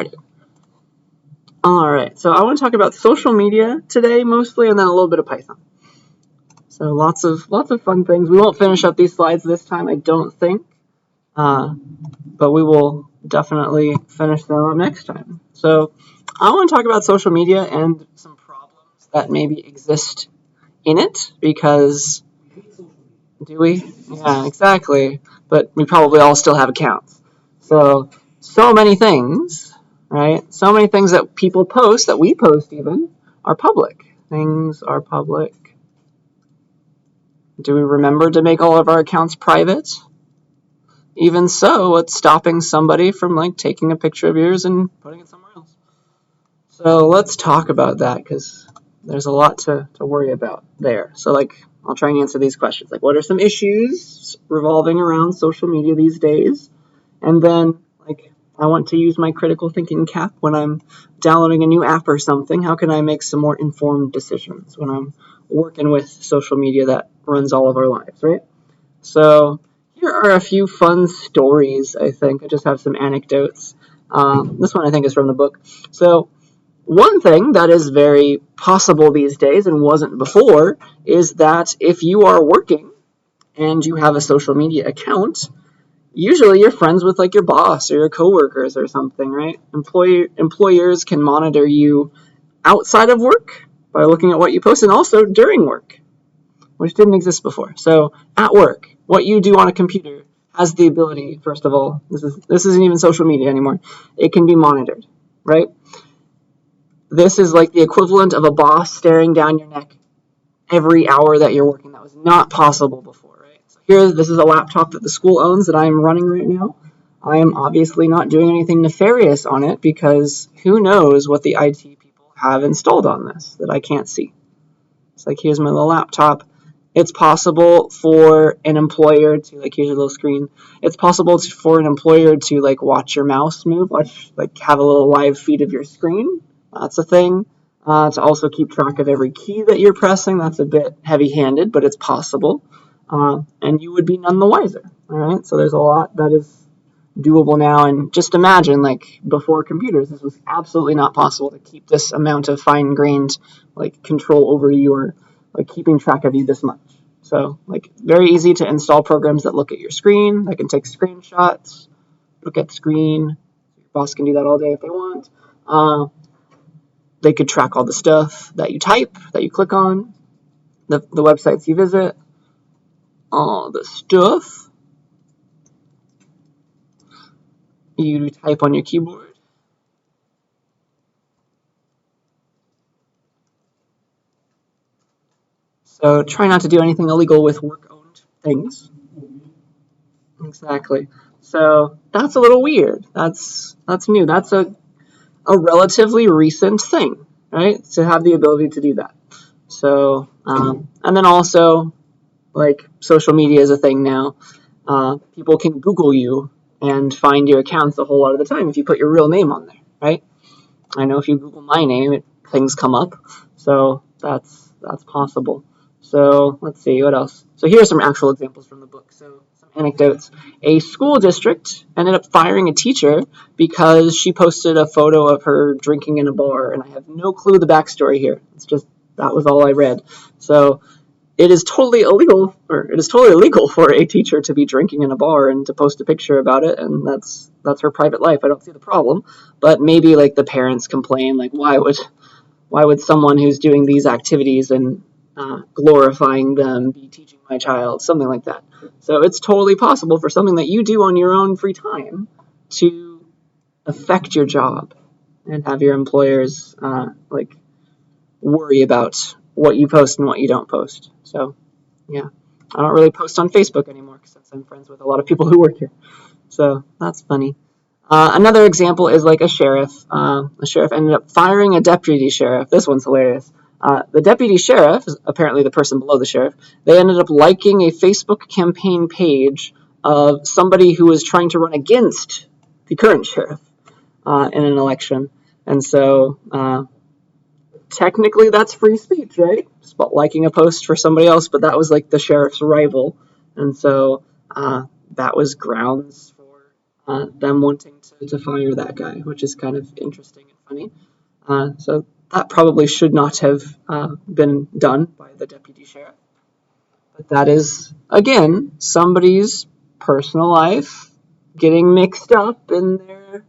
started. All right, so I want to talk about social media today mostly, and then a little bit of Python. So lots of fun things. We won't finish up these slides this time, I don't think, but we will definitely finish them up next time. So I want to talk about social media and some problems that maybe exist in it, because do we? Yeah, exactly. But we probably all still have accounts. So many things, right? So many things that people post, that we post even, are public. Things are public. Do we remember to make all of our accounts private? Even so, what's stopping somebody from taking a picture of yours and putting it somewhere else? So let's talk about that, because there's a lot to worry about there. So I'll try and answer these questions. What are some issues revolving around social media these days? And then I want to use my critical thinking cap when I'm downloading a new app or something. How can I make some more informed decisions when I'm working with social media that runs all of our lives, right? So here are a few fun stories, I think. I just have some anecdotes. This one I think is from the book. So one thing that is very possible these days and wasn't before is that if you are working and you have a social media account, usually you're friends with your boss or your coworkers or something, right? Employers can monitor you outside of work by looking at what you post, and also during work, which didn't exist before. So at work, what you do on a computer has the ability, first of all, this isn't even social media anymore, it can be monitored, right? This is the equivalent of a boss staring down your neck every hour that you're working. That was not possible before, right? So this is a laptop that the school owns that I'm running right now. I am obviously not doing anything nefarious on it, because who knows what the IT people have installed on this that I can't see. It's here's my little laptop. It's possible for an employer to, here's your little screen. It's possible for an employer to, watch your mouse move, have a little live feed of your screen. That's a thing. To also keep track of every key that you're pressing. That's a bit heavy-handed, but it's possible. And you would be none the wiser, all right? So there's a lot that is doable now. And just imagine, before computers, this was absolutely not possible to keep this amount of fine-grained, control over you, or keeping track of you this much. So, very easy to install programs that look at your screen, that can take screenshots, look at the screen. Your boss can do that all day if they want. They could track all the stuff that you type, that you click on, the websites you visit, all the stuff you type on your keyboard. So try not to do anything illegal with work-owned things. Exactly. So that's a little weird. That's new. That's a relatively recent thing, right? To have the ability to do that. So, and then also, social media is a thing now. People can Google you and find your accounts a whole lot of the time if you put your real name on there, right? I know if you Google my name, things come up. So that's possible. So let's see, what else? So here are some actual examples from the book. So some anecdotes. A school district ended up firing a teacher because she posted a photo of her drinking in a bar, and I have no clue the backstory here. It's just, that was all I read. So it is totally illegal for a teacher to be drinking in a bar and to post a picture about it, and that's her private life. I don't see the problem. But maybe the parents complain, why would someone who's doing these activities and glorifying them be teaching my child, something like that. So it's totally possible for something that you do on your own free time to affect your job and have your employers worry about what you post and what you don't post. So yeah, I don't really post on Facebook anymore since I'm friends with a lot of people who work here. So that's funny. Another example is a sheriff. A sheriff ended up firing a deputy sheriff. This one's hilarious. The deputy sheriff, apparently the person below the sheriff, they ended up liking a Facebook campaign page of somebody who was trying to run against the current sheriff in an election. And so technically that's free speech, right? Just about liking a post for somebody else, but that was the sheriff's rival. And so that was grounds for them wanting to fire that guy, which is kind of interesting and funny. So that probably should not have been done by the deputy sheriff. But that is, again, somebody's personal life getting mixed up in their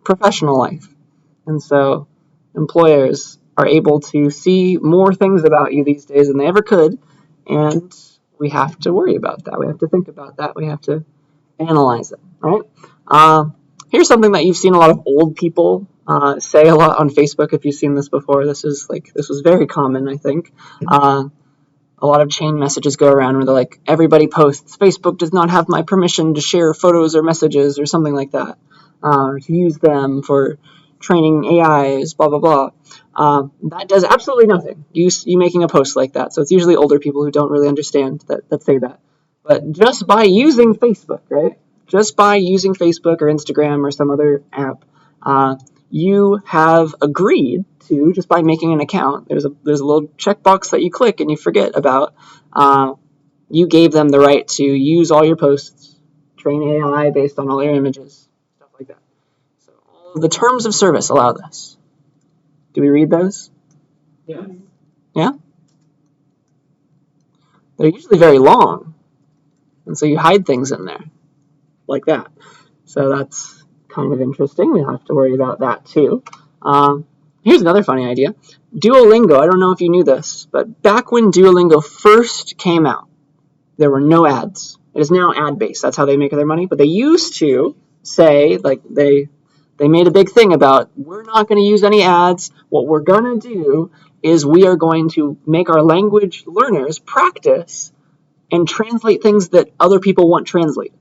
professional life. And so employers are able to see more things about you these days than they ever could. And we have to worry about that. We have to think about that. We have to analyze it, right? Here's something that you've seen a lot of old people say a lot on Facebook. If you've seen this before, this was very common, I think. A lot of chain messages go around where they're like, everybody posts, Facebook does not have my permission to share photos or messages or something like that, or to use them for training AIs, blah, blah, blah. That does absolutely nothing, you making a post like that. So it's usually older people who don't really understand that say that. But just by using Facebook, right? Just by using Facebook or Instagram or some other app, you have agreed to, just by making an account, there's a little checkbox that you click and you forget about, you gave them the right to use all your posts, train AI based on all your images, stuff like that. So all of the terms of service allow this. Do we read those? Yeah. Yeah? They're usually very long, and so you hide things in there, like that. So that's kind of interesting. We have to worry about that too. Here's another funny idea. Duolingo, I don't know if you knew this, but back when Duolingo first came out, there were no ads. It is now ad-based. That's how they make their money. But they used to say, like, they made a big thing about, we're not going to use any ads. What we're going to do is we are going to make our language learners practice and translate things that other people want translated.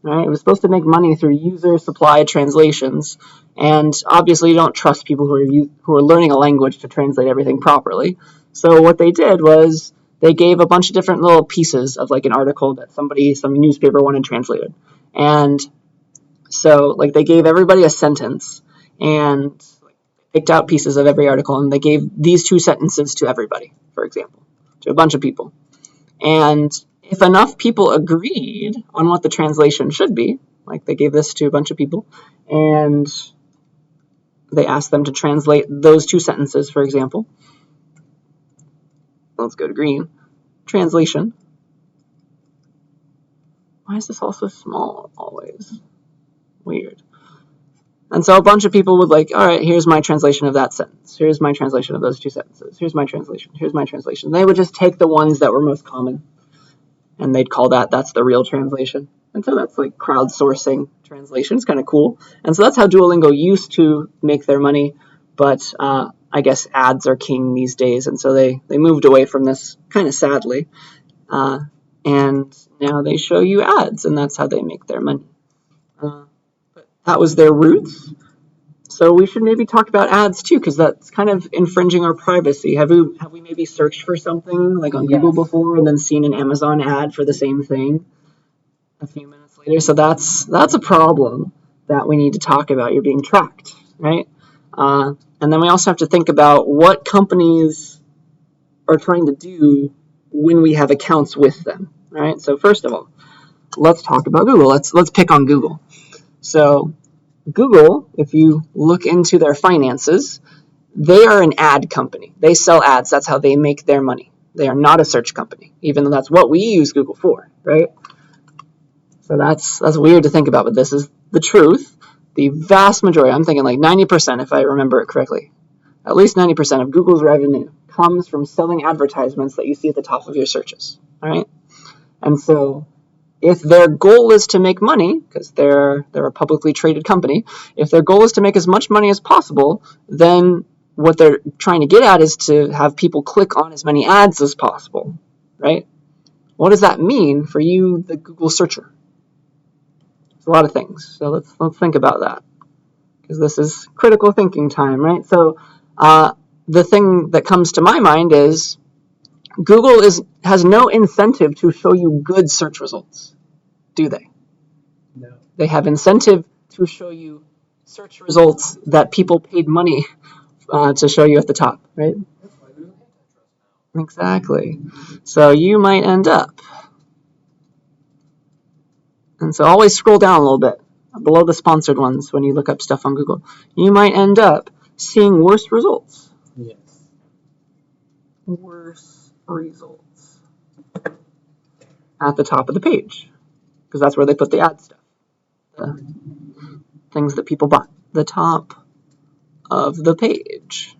Right? It was supposed to make money through user-supplied translations, and obviously you don't trust people who are learning a language to translate everything properly. So what they did was they gave a bunch of different little pieces of like an article that some newspaper wanted translated, and so like they gave everybody a sentence and picked out pieces of every article, and they gave these 2 sentences to everybody, for example, to a bunch of people, and if enough people agreed on what the translation should be, like they gave this to a bunch of people, and they asked them to translate those 2 sentences, for example. Let's go to green. Translation. Why is this all so small always? Weird. And so a bunch of people would like, all right, here's my translation of that sentence. Here's my translation of those 2 sentences. Here's my translation. Here's my translation. They would just take the ones that were most common, and they'd call that's the real translation. And so that's like crowdsourcing translation. It's kind of cool. And so that's how Duolingo used to make their money, but I guess ads are king these days, and so they moved away from this kind of sadly. And now they show you ads, and that's how they make their money. But that was their roots. So we should maybe talk about ads too, because that's kind of infringing our privacy. Have we maybe searched for something like on Google before and then seen an Amazon ad for the same thing a few minutes later? So that's a problem that we need to talk about. You're being tracked, right? And then we also have to think about what companies are trying to do when we have accounts with them, right? So first of all, let's talk about Google. Let's pick on Google. So Google, if you look into their finances, they are an ad company. They sell ads. That's how they make their money. They are not a search company, even though that's what we use Google for, right? So that's weird to think about, but this is the truth. The vast majority, I'm thinking like 90%, if I remember it correctly, at least 90% of Google's revenue comes from selling advertisements that you see at the top of your searches, all right? And so if their goal is to make money, because they're a publicly traded company, if their goal is to make as much money as possible, then what they're trying to get at is to have people click on as many ads as possible, right? What does that mean for you, the Google searcher? It's a lot of things. So let's think about that, because this is critical thinking time, right? So the thing that comes to my mind is Google has no incentive to show you good search results, do they? No. They have incentive to show you search results that people paid money to show you at the top, right? That's why there's antitrust now. Exactly. So you might end up And so always scroll down a little bit below the sponsored ones when you look up stuff on Google. You might end up seeing worse results. Yes. Worse results at the top of the page, because that's where they put the ad stuff, the things that people buy. The top of the page.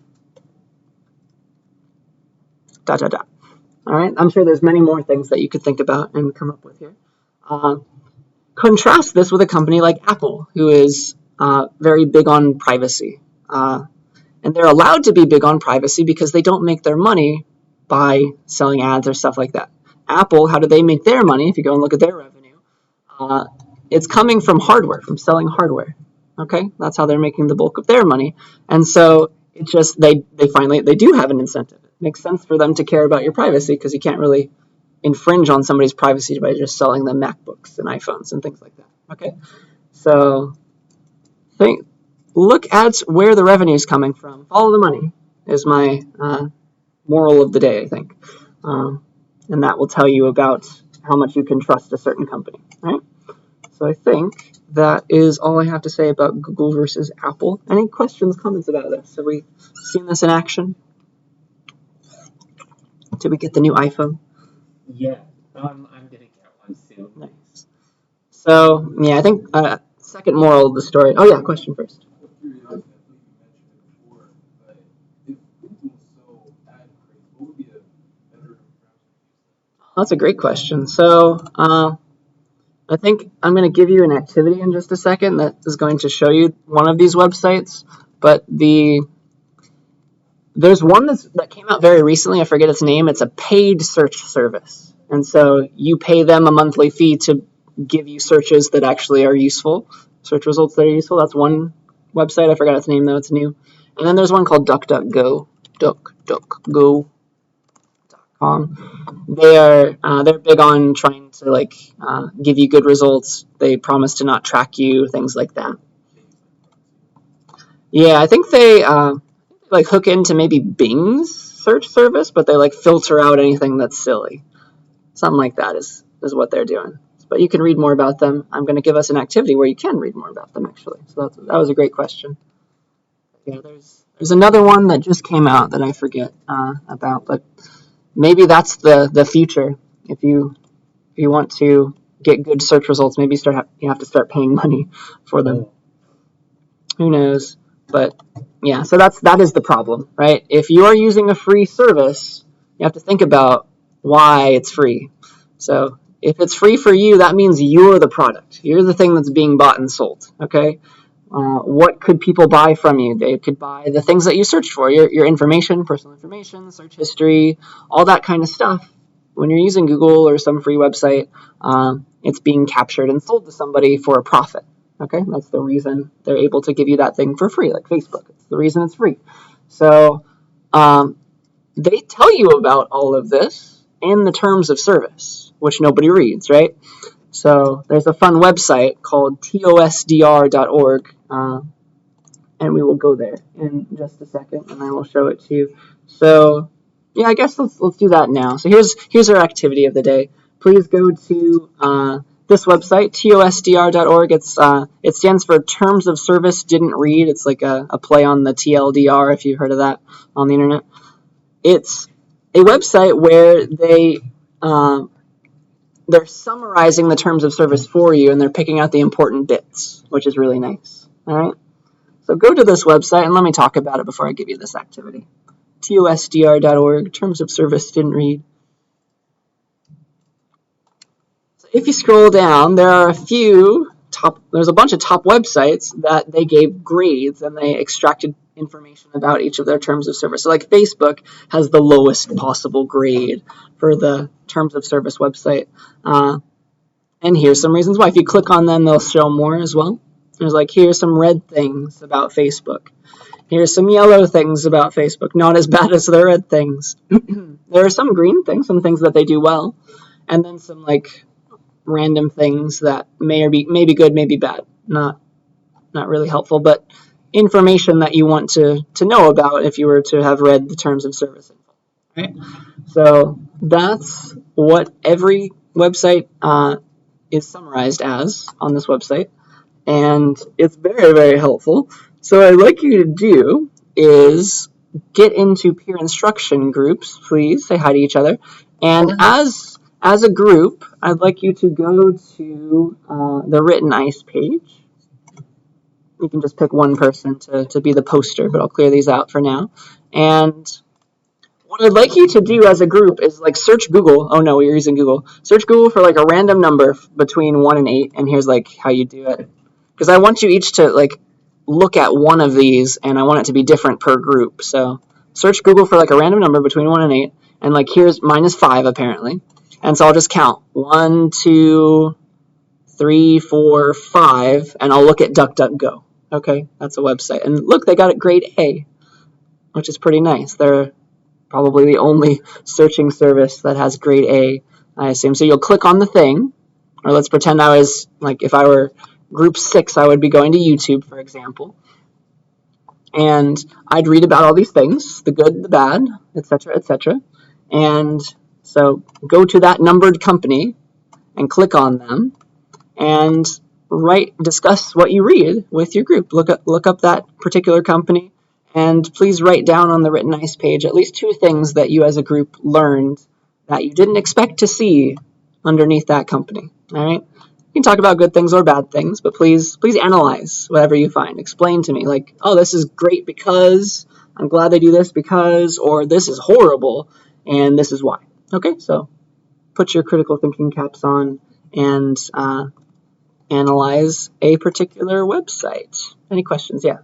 Dot, dot, dot. All right, I'm sure there's many more things that you could think about and come up with here. Contrast this with a company like Apple, who is very big on privacy. And they're allowed to be big on privacy because they don't make their money by selling ads or stuff like that. Apple, how do they make their money? If you go and look at their revenue, it's coming from hardware, from selling hardware. Okay, that's how they're making the bulk of their money. And so it's just they do have an incentive. It makes sense for them to care about your privacy because you can't really infringe on somebody's privacy by just selling them MacBooks and iPhones and things like that. Okay, so look at where the revenue is coming from. Follow the money is my moral of the day, I think. And that will tell you about how much you can trust a certain company, right? So I think that is all I have to say about Google versus Apple. Any questions, comments about this? Have we seen this in action? Did we get the new iPhone? Yeah. I'm gonna get one soon. Nice. So, yeah, I think second moral of the story. Oh, yeah, question first. That's a great question. So, I think I'm going to give you an activity in just a second that is going to show you one of these websites, but there's one that came out very recently. I forget its name. It's a paid search service. And so you pay them a monthly fee to give you searches that actually are useful, search results that are useful. That's one website. I forgot its name, though. It's new. And then there's one called DuckDuckGo, DuckDuckGo.com. They're big on trying to give you good results. They promise to not track you, things like that. Yeah, I think they hook into maybe Bing's search service, but they filter out anything that's silly. Something like that is what they're doing. But you can read more about them. I'm going to give us an activity where you can read more about them, actually. So that was a great question. Yeah, there's another one that just came out that I forget about, but maybe that's the future. If you want to get good search results, maybe you have to start paying money for them. Who knows? But yeah, so that is the problem, right? If you are using a free service, you have to think about why it's free. So if it's free for you, that means you're the product. You're the thing that's being bought and sold, okay? What could people buy from you? They could buy the things that you searched for, your information, personal information, search history, all that kind of stuff. When you're using Google or some free website, it's being captured and sold to somebody for a profit. Okay, that's the reason they're able to give you that thing for free, like Facebook. It's the reason it's free. So they tell you about all of this in the terms of service, which nobody reads, right? So there's a fun website called tosdr.org, and we will go there in just a second, and I will show it to you. So yeah, I guess let's do that now. So here's our activity of the day. Please go to this website, tosdr.org. It stands for Terms of Service Didn't Read. It's like a play on the TLDR, if you've heard of that on the internet. It's a website where they're summarizing the terms of service for you, and they're picking out the important bits, which is really nice. All right. So go to this website, and let me talk about it before I give you this activity. tosdr.org, Terms of Service Didn't Read. If you scroll down, there's a bunch of top websites that they gave grades and they extracted information about each of their terms of service. So like Facebook has the lowest possible grade for the terms of service website. And here's some reasons why. If you click on them, they'll show more as well. There's here's some red things about Facebook. Here's some yellow things about Facebook. Not as bad as the red things. There are some green things, some things that they do well. And then some random things that may be good, may be bad. Not really helpful, but information that you want to know about if you were to have read the terms of service info. Right? So that's what every website is summarized as on this website, and it's very, very helpful. So what I'd like you to do is get into peer instruction groups, please. Say hi to each other. And as a group, I'd like you to go to the written ice page. You can just pick one person to be the poster, but I'll clear these out for now. And what I'd like you to do as a group is like search Google. Oh no, you're using Google. Search Google for like a random number between 1 and 8, and here's like how you do it. Because I want you each to like look at one of these, and I want it to be different per group. So search Google for like a random number between 1 and 8, and like here's mine is 5 apparently. And so I'll just count 1, 2, 3, 4, 5, and I'll look at DuckDuckGo. Okay, that's a website. And look, they got it grade A, which is pretty nice. They're probably the only searching service that has grade A, I assume. So you'll click on the thing, or let's pretend I was, like, if I were group 6, I would be going to YouTube, for example. And I'd read about all these things, the good, the bad, etc., etc. And so go to that numbered company and click on them and discuss what you read with your group. Look up that particular company, and please write down on the written ice page at least 2 things that you as a group learned that you didn't expect to see underneath that company. All right. You can talk about good things or bad things, but please analyze whatever you find. Explain to me, like, oh, this is great because I'm glad they do this because, or this is horrible and this is why. Okay, so put your critical thinking caps on and analyze a particular website. Any questions? Yeah.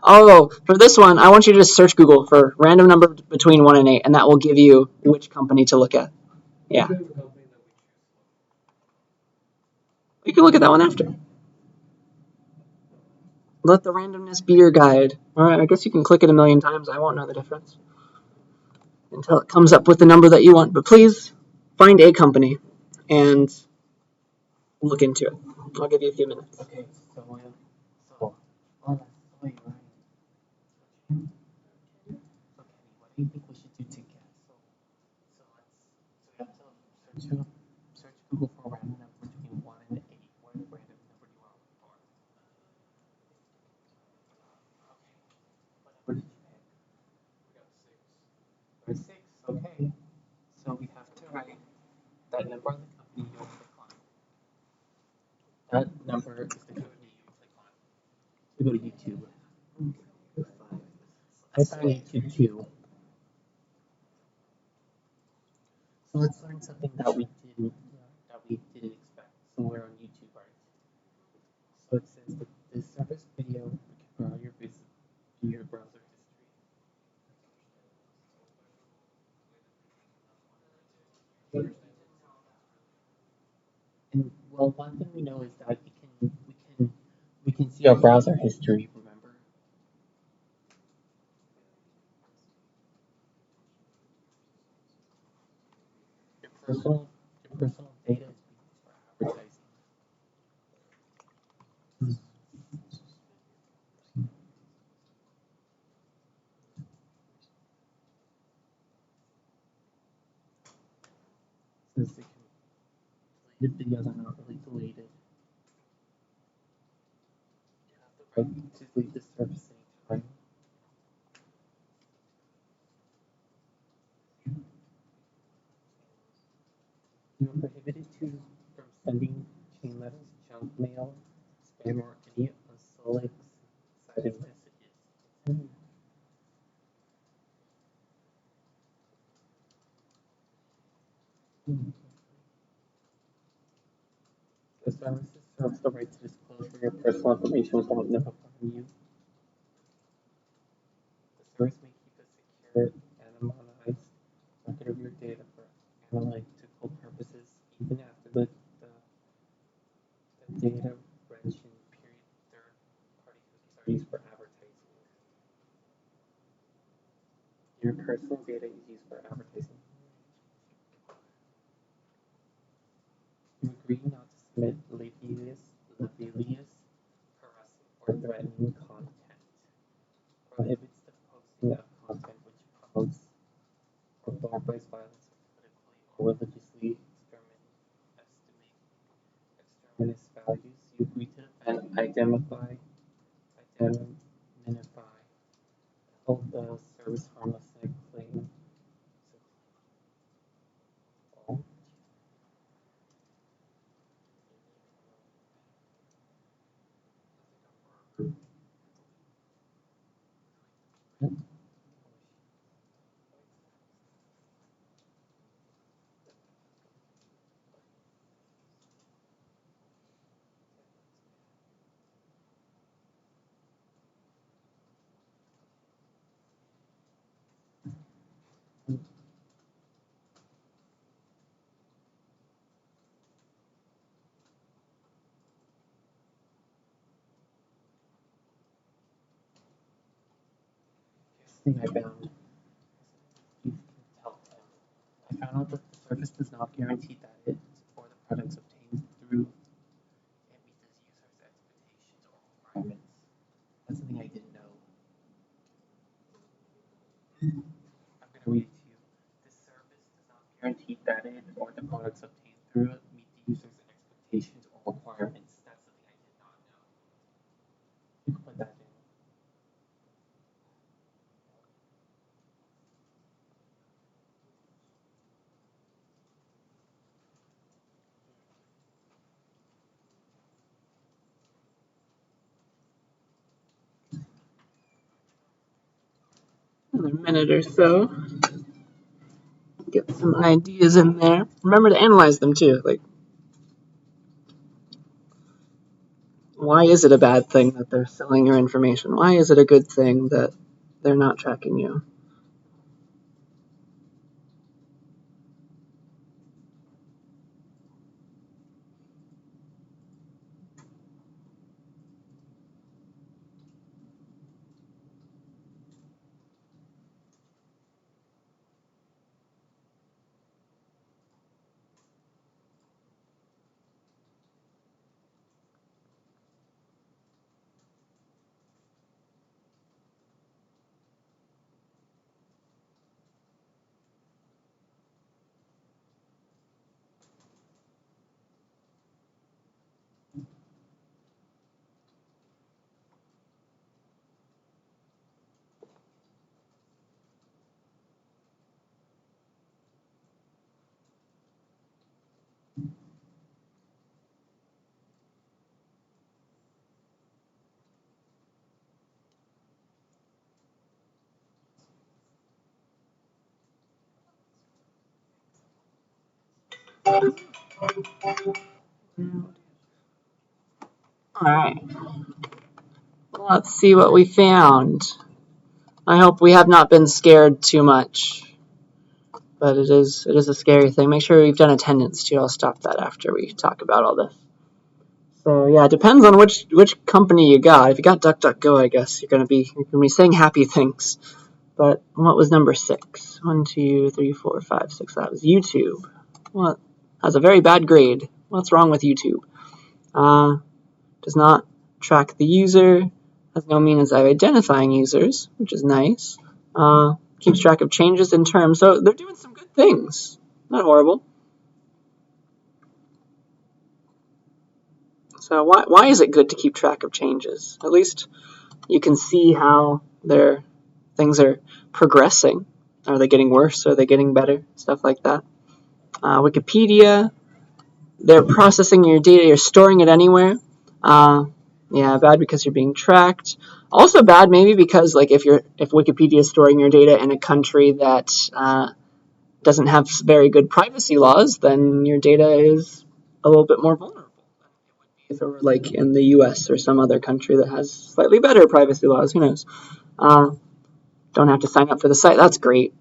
Oh, for this one, I want you to just search Google for random number between 1 and 8, and that will give you which company to look at. Yeah. You can look at that one after. Let the randomness be your guide. All right, I guess you can click it a million times. I won't know the difference until it comes up with the number that you want. But please find a company and look into it. I'll give you a few minutes. Okay, so oh, that's so you're right. So Kenny, what do you think we should do together? So we have to search Google for a random number between 1 and 8. What random number do you want to look for? Okay. What number did you pick? We got 6. Or 6, okay. So we have to write that number on the company you'll click on. That number is the company you click on. We go to YouTube. I found YouTube too. So let's learn something that we didn't expect. So we're on YouTube, right? So it says that this service video can browse your browser history. And well, one thing we know is that we can see our browser history. Remember? Your personal data is being used for advertising. Since the deleted videos are not really deleted, you have the right to delete the service anytime. You are prohibited from sending chain letters, junk mail, spam, or any unsolicited messages. The service serves the right to disclose your personal information without notifying you. The service may keep a secure, anonymized record of your data for analytical purposes, even after the data wrenching period. Third-party cookies are used for advertising. Your personal data is used for advertising. You agree not to submit libelous, harassing, or threatening content. Prohibits the posting of content which promotes or glorifies violence or politically or religiously harness values. You agree to identify, hold the service harmless and claim. So, thing I found, you can tell them. I found out that the service does not guarantee that it or the products obtained through it meets its users' expectations or requirements. That's something I didn't know. I'm gonna read it to you. This service does not guarantee that it or the products obtained through it meet the user's expectations or requirements. That's something I did not know. You can put that in. Another minute or so. Get some ideas in there. Remember to analyze them too. Like, why is it a bad thing that they're selling your information? Why is it a good thing that they're not tracking you? Alright. Let's see what we found. I hope we have not been scared too much. But it is a scary thing. Make sure we've done attendance too. I'll stop that after we talk about all this. So yeah, it depends on which company you got. If you got DuckDuckGo, I guess you're gonna be saying happy things. But what was number 6? 1, 2, 3, 4, 5, 6. That was YouTube. What has a very bad grade? What's wrong with YouTube? Does not track the user. Has no means of identifying users, which is nice. Keeps track of changes in terms. So they're doing some good things. Not horrible. So why is it good to keep track of changes? At least you can see how their things are progressing. Are they getting worse? Are they getting better? Stuff like that. Wikipedia, they're processing your data. You're storing it anywhere. Yeah, bad because you're being tracked. Also bad maybe because like if Wikipedia is storing your data in a country that doesn't have very good privacy laws, then your data is a little bit more vulnerable than it would be if it were like in the U.S. or some other country that has slightly better privacy laws. Who knows? Don't have to sign up for the site. That's great.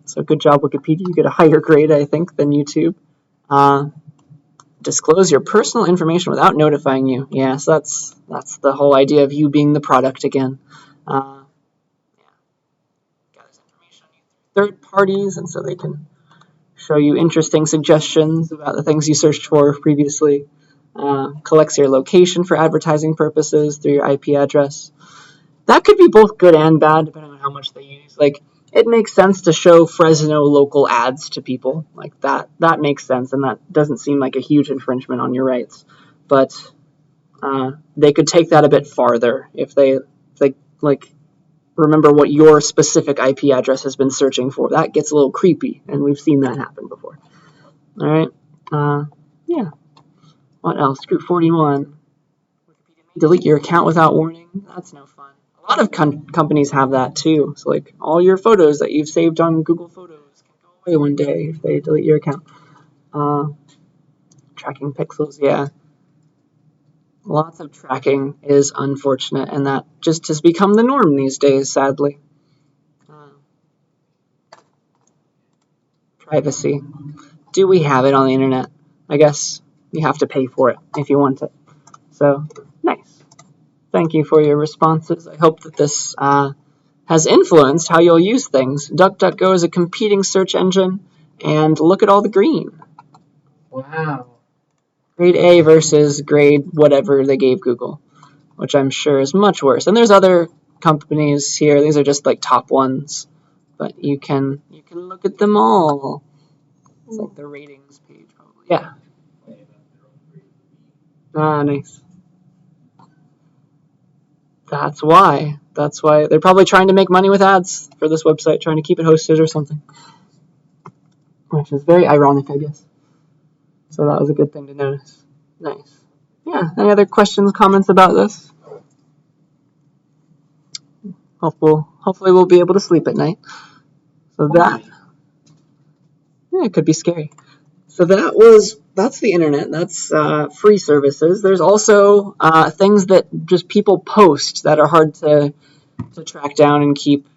So good job, Wikipedia. You get a higher grade, I think, than YouTube. Disclose your personal information without notifying you. Yeah, so that's the whole idea of you being the product again. Yeah, gathers information on you through third parties, and so they can show you interesting suggestions about the things you searched for previously. Collects your location for advertising purposes through your IP address. That could be both good and bad depending on how much they use. Like, it makes sense to show Fresno local ads to people like that. That makes sense, and that doesn't seem like a huge infringement on your rights. but they could take that a bit farther if they like remember what your specific IP address has been searching for. That gets a little creepy, and we've seen that happen before. All right. Yeah. What else? Group 41. Delete your account without warning. That's no fun. A lot of companies have that too. So like all your photos that you've saved on Google Photos can go away one day if they delete your account. Tracking pixels, yeah. Lots of tracking is unfortunate, and that just has become the norm these days, sadly. Privacy. Do we have it on the internet? I guess you have to pay for it if you want it. So, nice. Thank you for your responses. I hope that this has influenced how you'll use things. DuckDuckGo is a competing search engine, and look at all the green. Wow. Grade A versus grade whatever they gave Google, which I'm sure is much worse. And there's other companies here. These are just like top ones, but you can look at them all. It's like the ratings page, probably. Yeah. Ah, nice. That's why. That's why they're probably trying to make money with ads for this website, trying to keep it hosted or something, which is very ironic, I guess. So that was a good thing to notice. Nice. Yeah. Any other questions, comments about this? Hopefully we'll be able to sleep at night. So that, yeah, it could be scary. So that's the internet. That's free services. There's also things that just people post that are hard to track down and keep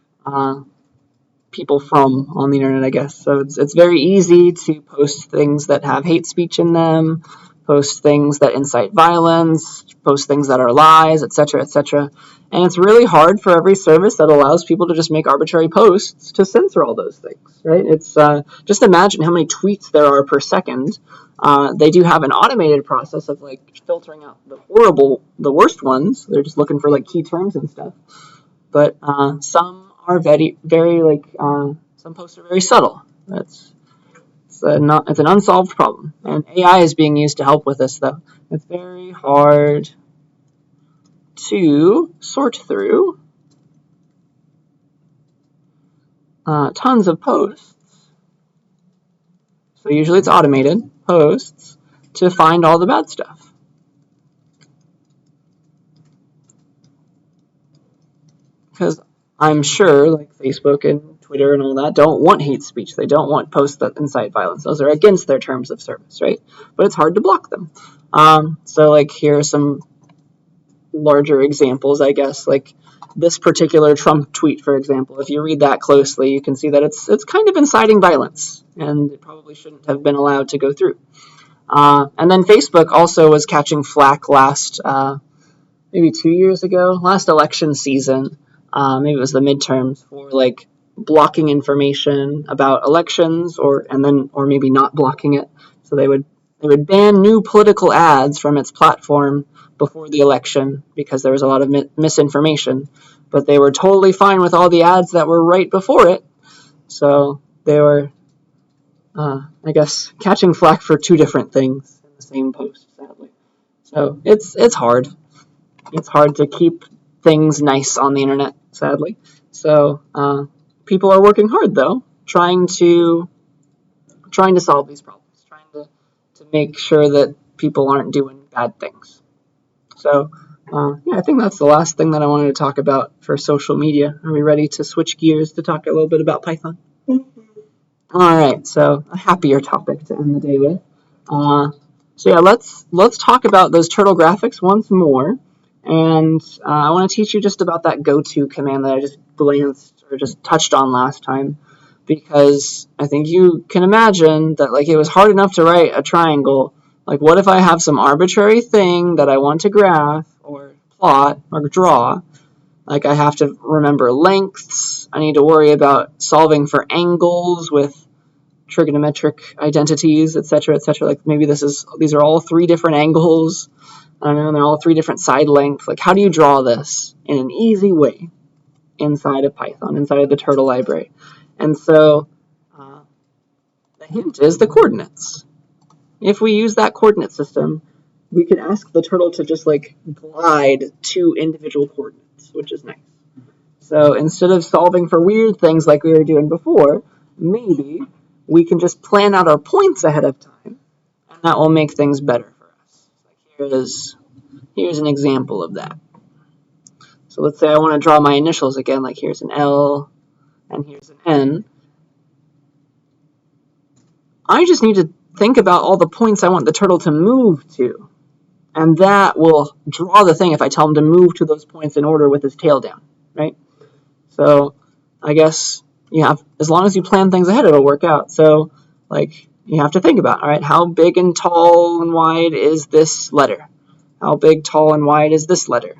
people from on the internet, I guess. So it's very easy to post things that have hate speech in them, post things that incite violence, post things that are lies, etc., etc. And it's really hard for every service that allows people to just make arbitrary posts to censor all those things, right? It's just imagine how many tweets there are per second. They do have an automated process of like filtering out the worst ones. They're just looking for like key terms and stuff. But some are very, very like some posts are very subtle. It's an unsolved problem, and AI is being used to help with this. Though it's very hard to sort through tons of posts. So usually it's automated posts to find all the bad stuff. Because I'm sure like Facebook and Twitter and all that don't want hate speech. They don't want posts that incite violence. Those are against their terms of service, right? But it's hard to block them. So like here are some larger examples, I guess. Like this particular Trump tweet, for example. If you read that closely, you can see that it's kind of inciting violence, and it probably shouldn't have been allowed to go through. And then Facebook also was catching flack last maybe 2 years ago, last election season. Maybe it was the midterms for like blocking information about elections, or maybe not blocking it. So they would ban new political ads from its platform before the election because there was a lot of misinformation. But they were totally fine with all the ads that were right before it. So they were, I guess, catching flack for two different things in the same post, sadly. So it's hard. It's hard to keep things nice on the internet, sadly. So people are working hard, though, trying to solve these problems, trying to make sure that people aren't doing bad things. So yeah, I think that's the last thing that I wanted to talk about for social media. Are we ready to switch gears to talk a little bit about Python? All right, so a happier topic to end the day with. So yeah, let's talk about those turtle graphics once more. And I want to teach you just about that goto command that I just glanced or just touched on last time, because I think you can imagine that like it was hard enough to write a triangle. Like what if I have some arbitrary thing that I want to graph or plot or draw? Like I have to remember lengths. I need to worry about solving for angles with trigonometric identities, etc., etc. Like maybe these are all three different angles. I don't know, they're all three different side lengths. Like, how do you draw this in an easy way inside of Python, inside of the turtle library? And so the hint is the coordinates. If we use that coordinate system, we can ask the turtle to just like glide to individual coordinates, which is nice. So instead of solving for weird things like we were doing before, maybe we can just plan out our points ahead of time, and that will make things better for us. Like here's an example of that. So let's say I want to draw my initials again, like here's an L and here's an N. I just need to think about all the points I want the turtle to move to. And that will draw the thing if I tell him to move to those points in order with his tail down, right? So I guess as long as you plan things ahead, it'll work out. So like you have to think about, all right, how big and tall and wide is this letter? How big, tall, and wide is this letter?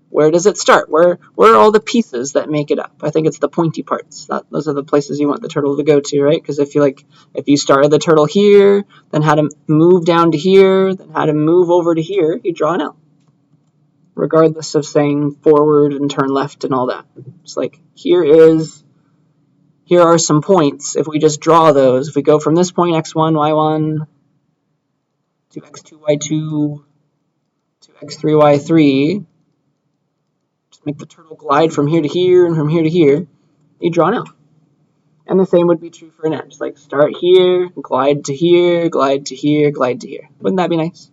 Where does it start? Where are all the pieces that make it up? I think it's the pointy parts. Those are the places you want the turtle to go to, right? Because if you started the turtle here, then had him move down to here, then had him move over to here, you draw an L. Regardless of saying forward and turn left and all that. It's like here are some points. If we just draw those, if we go from this point, x1, y1, to x2, y2, to x3, y3, just make the turtle glide from here to here and from here to here, you draw an L. And the same would be true for an N. Just like start here, glide to here, glide to here, glide to here. Wouldn't that be nice?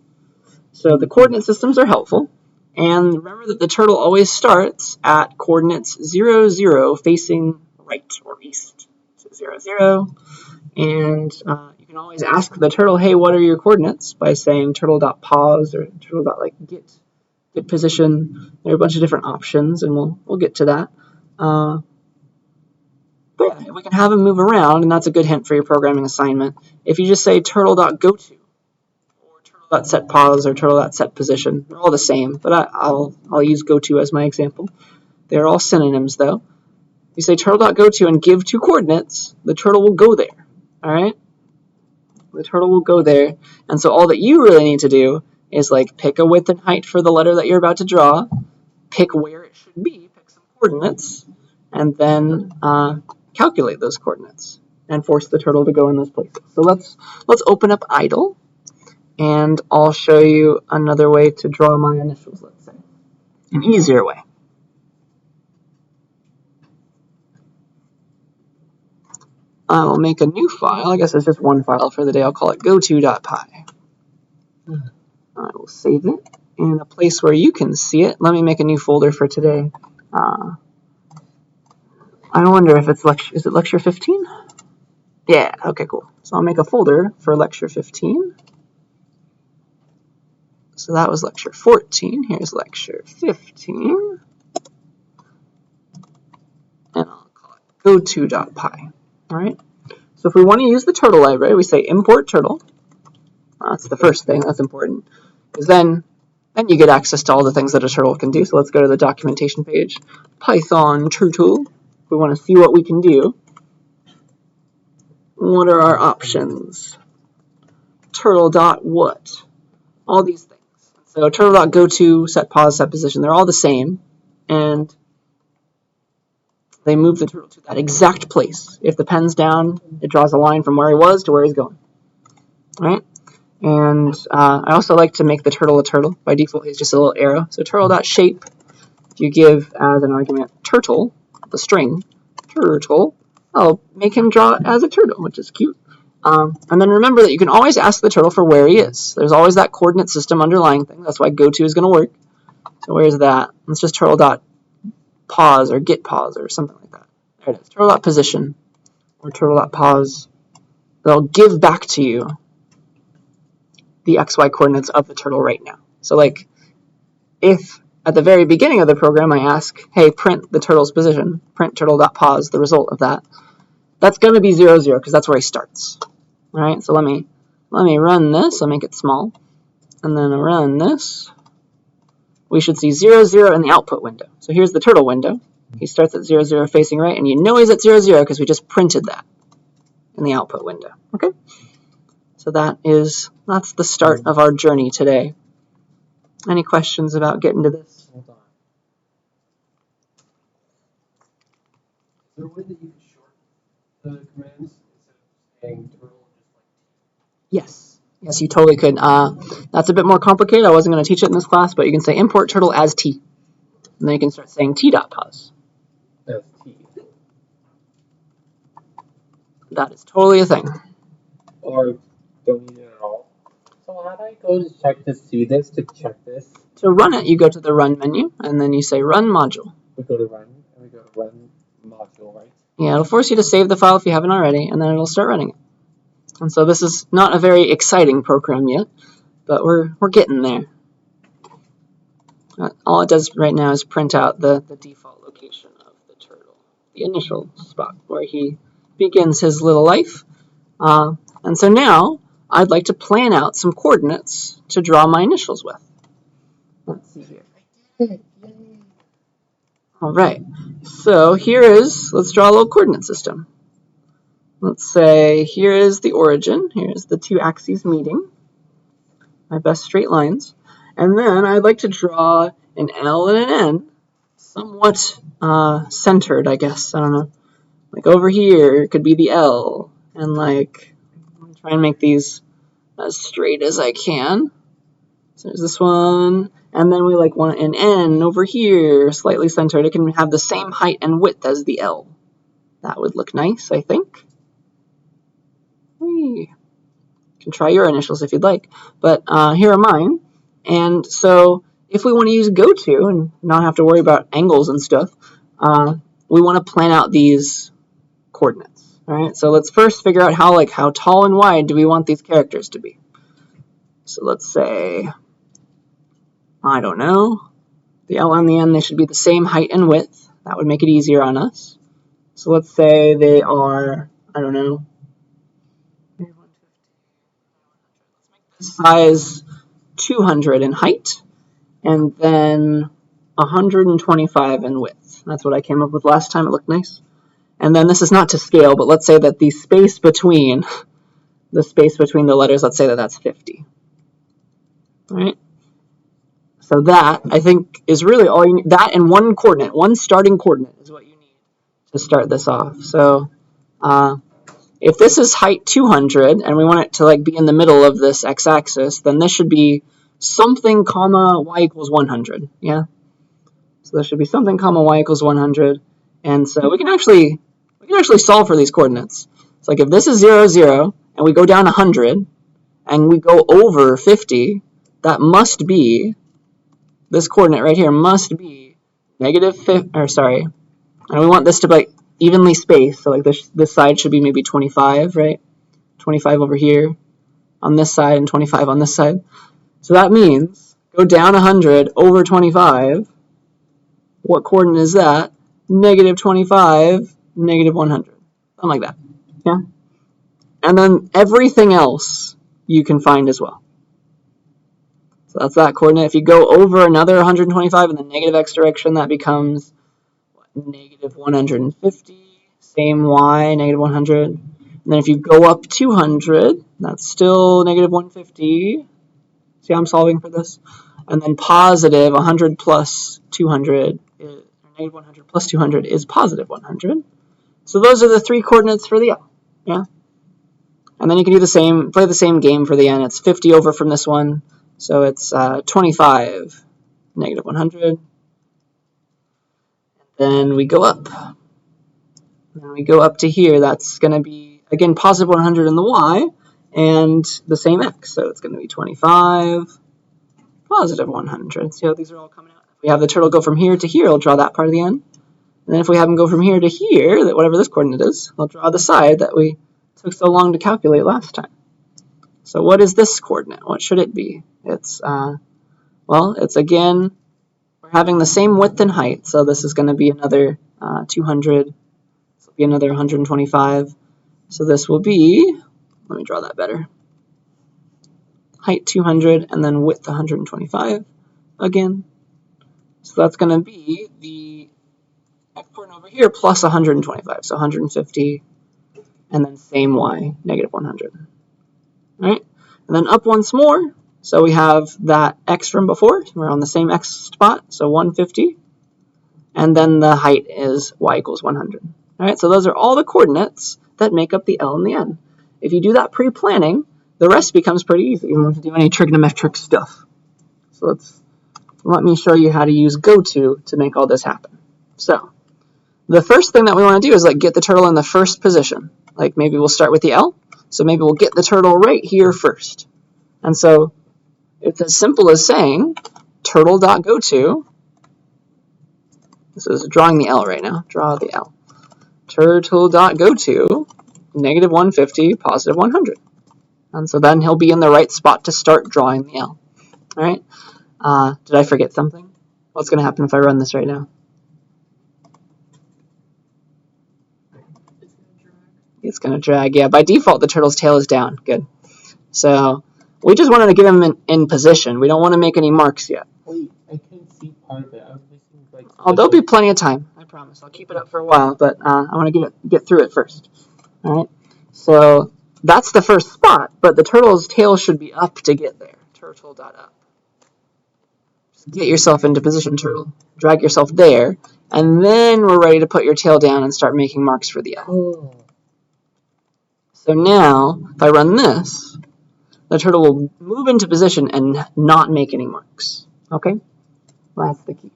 So the coordinate systems are helpful. And remember that the turtle always starts at coordinates 0, 0, facing right or east. So 0, 0. And you can always ask the turtle, hey, what are your coordinates? By saying turtle.pause or turtle.get position. There are a bunch of different options, and we'll get to that. But yeah, we can have them move around, and that's a good hint for your programming assignment. If you just say turtle.goto, or turtle.setPause, or turtle.setPosition, they're all the same, but I'll use goto as my example. They're all synonyms, though. You say turtle.goto and give 2 coordinates, the turtle will go there. All right? The turtle will go there, and so all that you really need to do is like pick a width and height for the letter that you're about to draw, pick where it should be, pick some coordinates, and then calculate those coordinates and force the turtle to go in those places. So let's open up idle, and I'll show you another way to draw my initials, let's say. An easier way. I'll make a new file. I guess it's just one file for the day. I'll call it goto.py. I will save it in a place where you can see it. Let me make a new folder for today. I wonder if it's is it lecture 15? Yeah, okay, cool. So I'll make a folder for lecture 15. So that was lecture 14. Here's lecture 15. And I'll call it goto.py. All right. So if we want to use the turtle library, we say import turtle. That's the first thing that's important. Because then you get access to all the things that a turtle can do. So let's go to the documentation page. Python turtle. We want to see what we can do. What are our options? Turtle.what? All these things. So turtle.goto, set pause, set position, they're all the same. And they move the turtle to that exact place. If the pen's down, it draws a line from where he was to where he's going. All right? And I also like to make the turtle a turtle. By default, he's just a little arrow. So turtle.shape, if you give as an argument turtle, the string, turtle, I'll make him draw as a turtle, which is cute. And then remember that you can always ask the turtle for where he is. There's always that coordinate system underlying thing. That's why goto is going to work. So where's that? It's just turtle.pause or get pause or something like that. There it is. Turtle.position or turtle.pause. They'll give back to you the XY coordinates of the turtle right now. So like if at the very beginning of the program I ask, hey, print the turtle's position, print turtle.pause, the result of that, that's going to be 0, 0 because that's where he starts. All right, so let me run this. I'll make it small. And then I'll run this. We should see 0, 0 in the output window. So here's the turtle window. He starts at 0, 0 facing right, and you know he's at 0, 0 because we just printed that in the output window. Okay? So that's the start of our journey today. Any questions about getting to this? Hold on. Is there a way that you can shorten the commands instead of saying turtle just like T? Yes. Yes, you totally could. That's a bit more complicated. I wasn't going to teach it in this class, but you can say import turtle as t. And then you can start saying t.pos. As t. That is totally a thing. Or don't need it at all. So how do I go to check to see this, to check this? To run it, you go to the run menu, and then you say run module. We go to run, and we go to run module, right? Yeah, it'll force you to save the file if you haven't already, and then it'll start running it. And so this is not a very exciting program yet, but we're getting there. All it does right now is print out the default location of the turtle, the initial spot where he begins his little life. And so now I'd like to plan out some coordinates to draw my initials with. Let's see here. All right, so let's draw a little coordinate system. Let's say here is the origin, here's the two axes meeting, my best straight lines. And then I'd like to draw an L and an N, somewhat centered, I guess. I don't know. Like over here could be the L, and like I'm try and make these as straight as I can. So there's this one, and then we like want an N over here, slightly centered. It can have the same height and width as the L. That would look nice, I think. Whee. You can try your initials if you'd like, but here are mine. And so if we want to use GoTo and not have to worry about angles and stuff, we want to plan out these coordinates. All right, so let's first figure out how tall and wide do we want these characters to be. So let's say, I don't know, the L and the N, they should be the same height and width. That would make it easier on us. So let's say they are, I don't know, size 200 in height, and then 125 in width. That's what I came up with last time. It looked nice. And then this is not to scale, but let's say that the space between the letters, let's say that that's 50. All right. So that, I think, is really all you need. That and one coordinate, one starting coordinate is what you need to start this off. So if this is height 200 and we want it to like be in the middle of this x-axis, then this should be something comma y equals 100. Yeah. So there should be something comma y equals 100. And so we can actually solve for these coordinates. It's like if this is 0, 0, and we go down 100, and we go over 50, that must be, this coordinate right here must be negative 50, or sorry, and we want this to be like evenly spaced, so like this side should be maybe 25, right? 25 over here on this side and 25 on this side. So that means go down 100 over 25. What coordinate is that? Negative 25, negative 100. Something like that. Yeah? And then everything else you can find as well. So that's that coordinate. If you go over another 125 in the negative x direction, that becomes negative 150. Same y, negative 100. And then if you go up 200, that's still negative 150. See how I'm solving for this? And then positive 100 plus 200, negative 100 plus 200 is positive 100. So those are the three coordinates for the L. Yeah? And then you can do play the same game for the N. It's 50 over from this one. So it's 25, negative 100. And then we go up. And we go up to here. That's going to be, again, positive 100 in the Y and the same X. So it's going to be 25, positive 100. See how these are all coming out? If we have the turtle go from here to here, I'll draw that part of the N. And then if we have them go from here to here, that whatever this coordinate is, I'll draw the side that we took so long to calculate last time. So what is this coordinate? What should it be? It's, well, it's again, we're having the same width and height. So this is going to be another 200. This will be another 125. So this will be, let me draw that better. Height 200 and then width 125 again. So that's going to be the x coordinate over here plus 125. So 150 and then same y, negative 100. All right, and then up once more. So we have that x from before. We're on the same x spot, so 150. And then the height is y equals 100. All right, so those are all the coordinates that make up the L and the N. If you do that pre-planning, the rest becomes pretty easy. You don't have to do any trigonometric stuff. So let me show you how to use goto to make all this happen. So the first thing that we want to do is like get the turtle in the first position. Like maybe we'll start with the L. So maybe we'll get the turtle right here first. And so it's as simple as saying turtle.goto. This is drawing the L right now. Draw the L. Turtle.goto, negative 150, positive 100. And so then he'll be in the right spot to start drawing the L. All right. Did I forget something? What's going to happen if I run this right now? It's going to drag. Yeah, by default, the turtle's tail is down. Good. So we just wanted to get him in position. We don't want to make any marks yet. Wait, I can't see part of it. I was missing like. Oh, there'll be plenty of time. I promise. I'll keep it up for a while, but I want to get through it first. All right. So that's the first spot, but the turtle's tail should be up to get there. Turtle.up. Just get yourself into position, turtle. Drag yourself there, and then we're ready to put your tail down and start making marks for the L. Oh. So now, if I run this, the turtle will move into position and not make any marks. Okay? That's the key.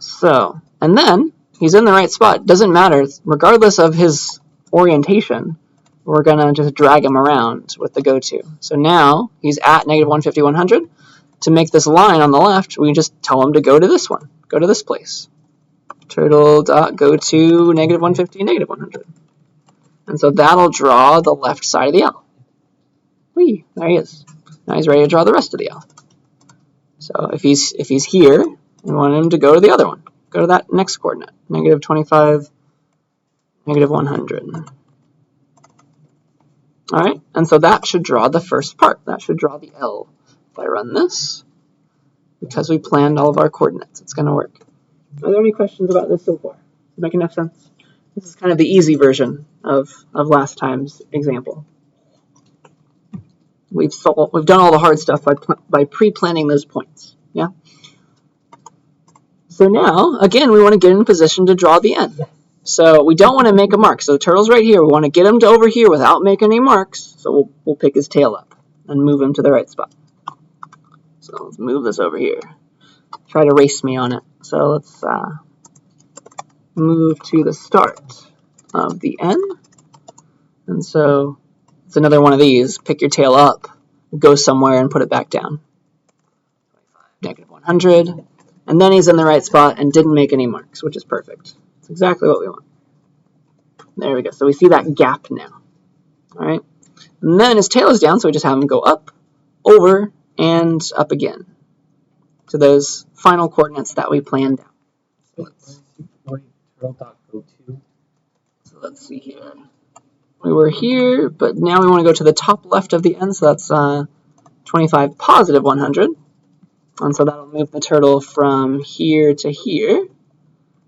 So, and then he's in the right spot. Doesn't matter. Regardless of his orientation, we're going to just drag him around with the goto. So now he's at negative 150, 100. To make this line on the left, we just tell him to go to this one. Go to this place. Turtle.goto, negative 150, negative 100. And so that'll draw the left side of the L. Whee, there he is. Now he's ready to draw the rest of the L. So if he's here, we want him to go to the other one. Go to that next coordinate, negative 25, negative 100. All right, and so that should draw the first part. That should draw the L. If I run this, because we planned all of our coordinates, it's going to work. Are there any questions about this so far? Does it make enough sense? This is kind of the easy version of last time's example. We've done all the hard stuff by pre-planning those points. Yeah. So now, again, we want to get in position to draw the N. So we don't want to make a mark. So the turtle's right here. We want to get him to over here without making any marks. So we'll pick his tail up and move him to the right spot. So let's move this over here. Try to race me on it. So let's move to the start of the N. And so it's another one of these. Pick your tail up, go somewhere, and put it back down. Negative 100. And then he's in the right spot and didn't make any marks, which is perfect. It's exactly what we want. There we go. So we see that gap now. All right. And then his tail is down, so we just have him go up, over, and up again to those final coordinates that we planned out. So let's see here. We were here, but now we want to go to the top left of the N, so that's 25, positive 100. And so that'll move the turtle from here to here.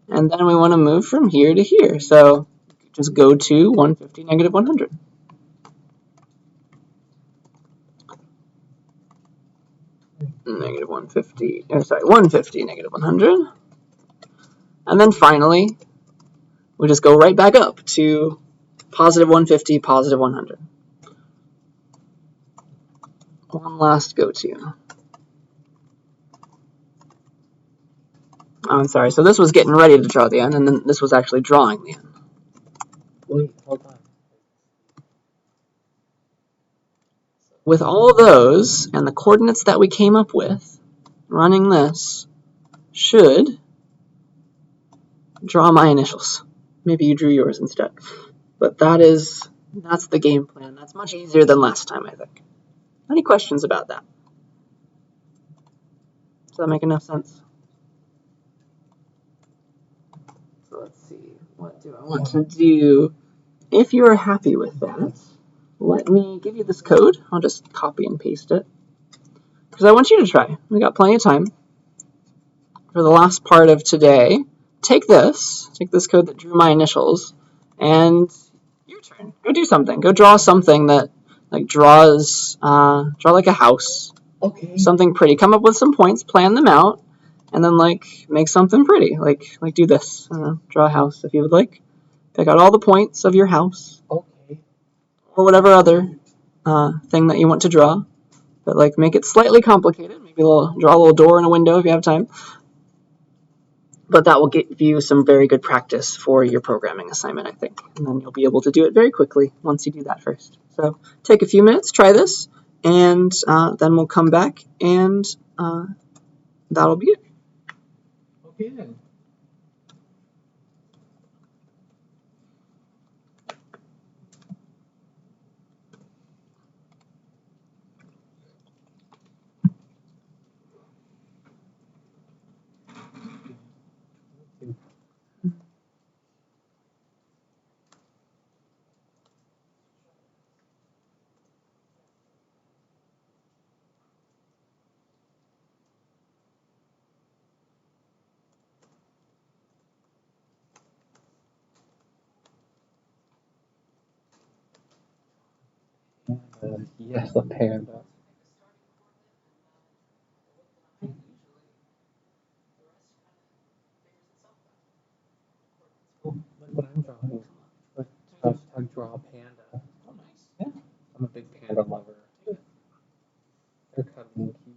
And then we want to move from here to here. So just go to 150, negative 100. Negative 150, 150, negative 100. And then finally, we just go right back up to positive 150, positive 100. One last go-to. Oh, I'm sorry. So this was getting ready to draw the N, and then this was actually drawing the N. Wait, hold on. With all those and the coordinates that we came up with, running this should draw my initials. Maybe you drew yours instead. But that's the game plan. That's much easier than last time, I think. Any questions about that? Does that make enough sense? So let's see. What do I want to do? If you're happy with that, let me give you this code. I'll just copy and paste it. Because I want you to try. We got plenty of time. For the last part of today, take this code that drew my initials, and your turn. Go do something. Go draw something that draw like a house. Okay. Something pretty. Come up with some points, plan them out, and then make something pretty. Like do this. Draw a house if you would like. Pick out all the points of your house. Okay. Or whatever other thing that you want to draw, but like make it slightly complicated. Maybe draw a little door and a window if you have time. But that will give you some very good practice for your programming assignment, I think. And then you'll be able to do it very quickly once you do that first. So take a few minutes, try this, and then we'll come back and that'll be it. Okay then. Yes, a panda. Look what I'm drawing. Look, hashtag draw a panda. Oh, nice. Yeah. I'm a big panda lover. They're cuddly and cute.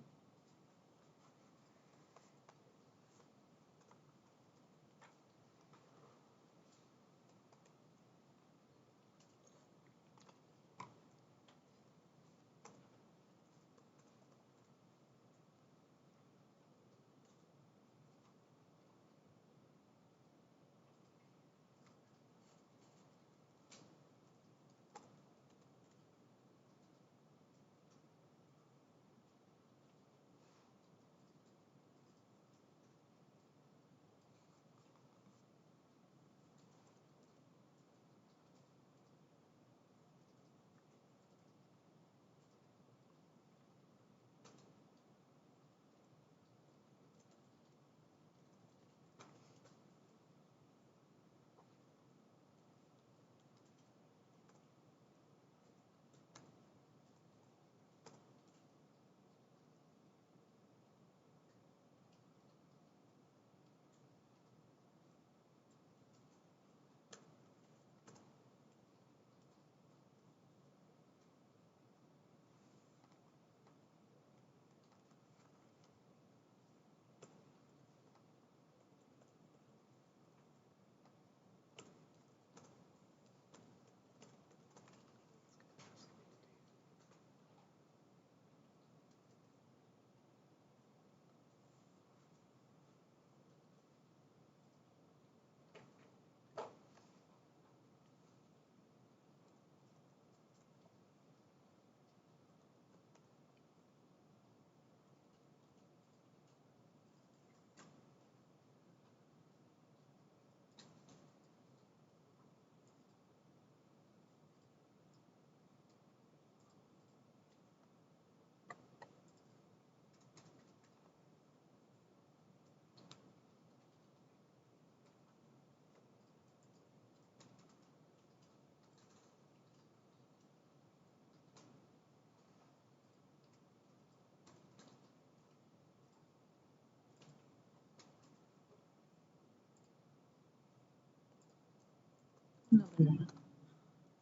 Another minute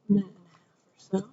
and a half or so.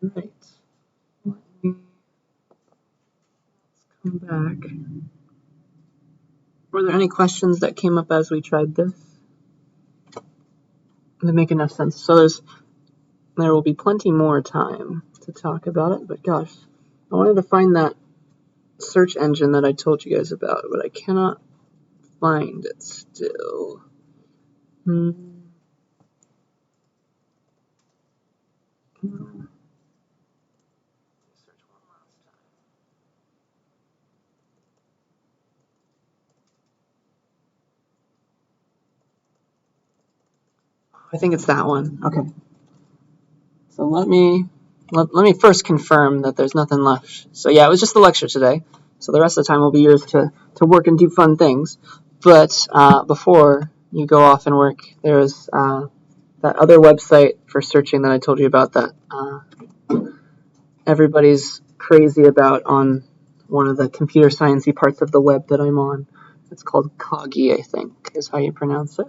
Right. Let's come back. Were there any questions that came up as we tried this? They make enough sense. So there will be plenty more time to talk about it, but gosh, I wanted to find that search engine that I told you guys about, but I cannot find it still. I think it's that one. Okay. So let me first confirm that there's nothing left. So yeah, it was just the lecture today. So the rest of the time will be yours to work and do fun things. But before you go off and work, there's that other website for searching that I told you about that everybody's crazy about on one of the computer sciencey parts of the web that I'm on. It's called Coggy, I think, is how you pronounce it.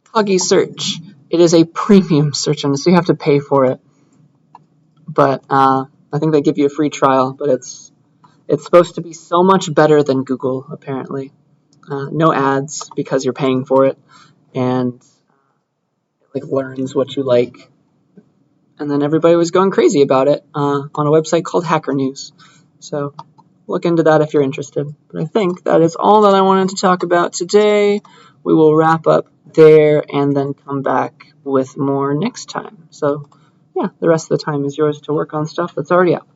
Coggy Search. It is a premium search engine, so you have to pay for it. But I think they give you a free trial, but it's supposed to be so much better than Google, apparently. No ads because you're paying for it, and it learns what you like. And then everybody was going crazy about it on a website called Hacker News. So look into that if you're interested. But I think that is all that I wanted to talk about today. We will wrap up there and then come back with more next time. So yeah, the rest of the time is yours to work on stuff that's already out.